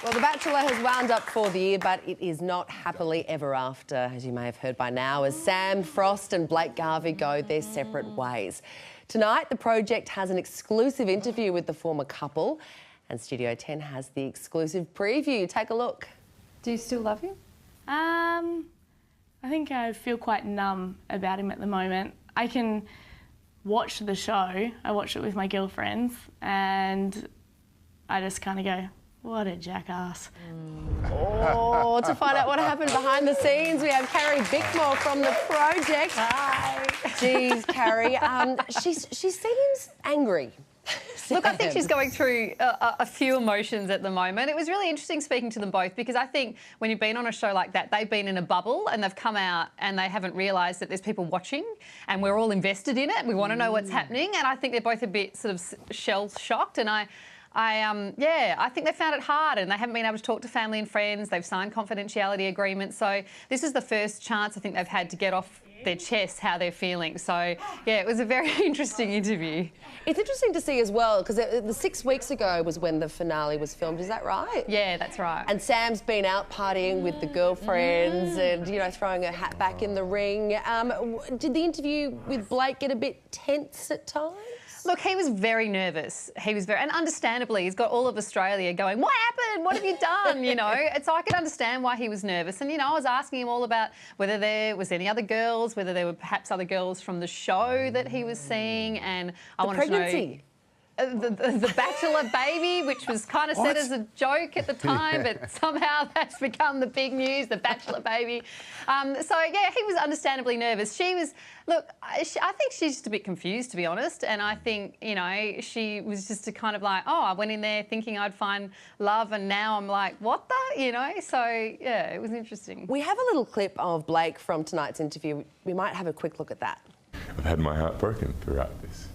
Well, The Bachelor has wound up for the year, but it is not happily ever after, as you may have heard by now, as Sam Frost and Blake Garvey go their separate ways. Tonight, the project has an exclusive interview with the former couple, and Studio 10 has the exclusive preview. Take a look. Do you still love him? I think I feel quite numb about him at the moment. I can watch the show, I watch it with my girlfriends, and I just kind of go, what a jackass. Oh, to find out what happened behind the scenes, we have Carrie Bickmore from the project. Hi. Geez, Carrie, she seems angry. Look, I think she's going through a few emotions at the moment. It was really interesting speaking to them both because I think when you've been on a show like that, they've been in a bubble and they've come out and they haven't realised that there's people watching and we're all invested in it. We want to know what's happening, and I think they're both a bit sort of shell-shocked, and I think they found it hard and they haven't been able to talk to family and friends. They've signed confidentiality agreements. So this is the first chance I think they've had to get off their chest how they're feeling. So, yeah, it was a very interesting interview. It's interesting to see as well, because the 6 weeks ago was when the finale was filmed, is that right? Yeah, that's right. And Sam's been out partying with the girlfriends and, you know, throwing her hat back in the ring. Did the interview with Blake get a bit tense at times? Look, he was very nervous. He was very, and understandably, he's got all of Australia going, what happened? What have you done? You know, and so I could understand why he was nervous. And, you know, I was asking him all about whether there was any other girls, whether there were perhaps other girls from the show that he was seeing, and I wanted to know the Bachelor baby, which was kind of said as a joke at the time, but somehow that's become the big news, the Bachelor baby. So, yeah, he was understandably nervous. She was, look, I think she's just a bit confused, to be honest, and I think, you know, she was just a kind of like, oh, I went in there thinking I'd find love, and now I'm like, what the, you know? So, yeah, it was interesting. We have a little clip of Blake from tonight's interview. We might have a quick look at that. I've had my heart broken throughout this.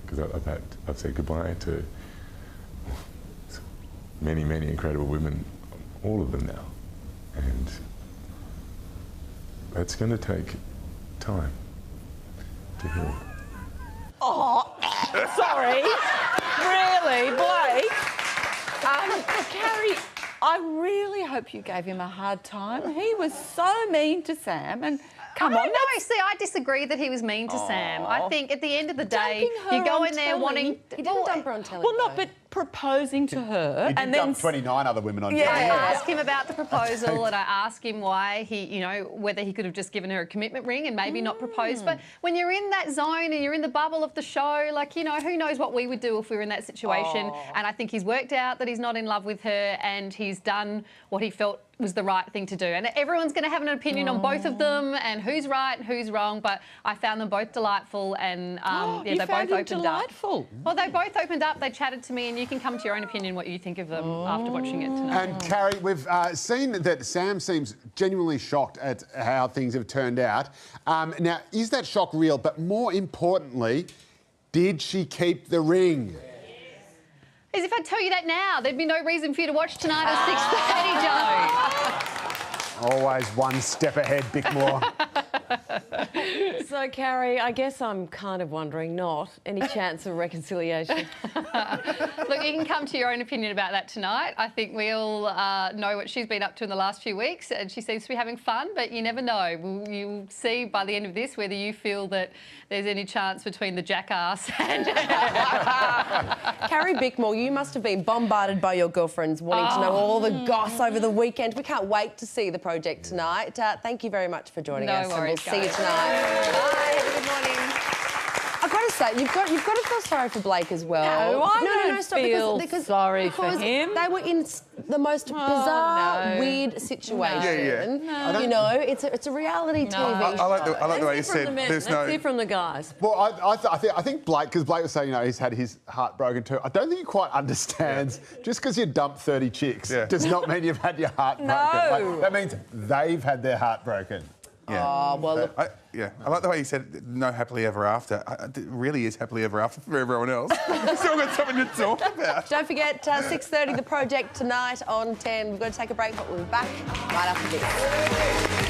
Because I've said goodbye to many, many incredible women, all of them now, and that's going to take time to heal. Oh, sorry. Really, Blake? Carrie, I really hope you gave him a hard time. He was so mean to Sam, and come on. No, see, I disagree that he was mean to Sam. I think at the end of the day, you go in there wanting... He didn't dump her on telly. Well, not, but proposing to her. He did dump 29 other women on I telly. asked him about the proposal and I asked him why he, you know, whether he could have just given her a commitment ring and maybe not proposed. But when you're in that zone and you're in the bubble of the show, like, you know, who knows what we would do if we were in that situation. And I think he's worked out that he's not in love with her and he's done what he felt was the right thing to do. And everyone's going to have an opinion on both of them and who's right and who's wrong, but I found them both delightful, and yeah, they both opened up. Well, they both opened up, they chatted to me, and you can come to your own opinion what you think of them after watching it tonight. And Carrie, we've seen that Sam seems genuinely shocked at how things have turned out. Now, is that shock real? But more importantly, did she keep the ring? As if I tell you that now, there'd be no reason for you to watch tonight at 6:30, Joe. Always one step ahead, Bickmore. So, Carrie, I guess I'm kind of wondering, any chance of reconciliation? Look, you can come to your own opinion about that tonight. I think we all know what she's been up to in the last few weeks, and she seems to be having fun, but you never know. You'll see by the end of this whether you feel that there's any chance between the jackass and... Carrie Bickmore, you must have been bombarded by your girlfriends wanting to know all the goss over the weekend. We can't wait to see the project tonight. Thank you very much for joining us. No worries, and we'll see you tonight. Bye. Good morning. I've got to say, you've got to feel sorry for Blake as well. No, I don't stop, feel because sorry for him. They were in the most bizarre, weird situation. No. You know, it's a reality TV show. I like the way you said there's no... Let's hear from the guys. Well, I think Blake, because Blake was saying, you know, he's had his heart broken too. I don't think he quite understands. Just because you dumped 30 chicks does not mean you've had your heart broken. Like, that means they've had their heart broken. Yeah. Oh, well, look. I like the way you said no happily ever after. It really is happily ever after for everyone else. We've still got something to talk about. Don't forget, 6:30, the project tonight on 10. We've got to take a break, but we'll be back right after this.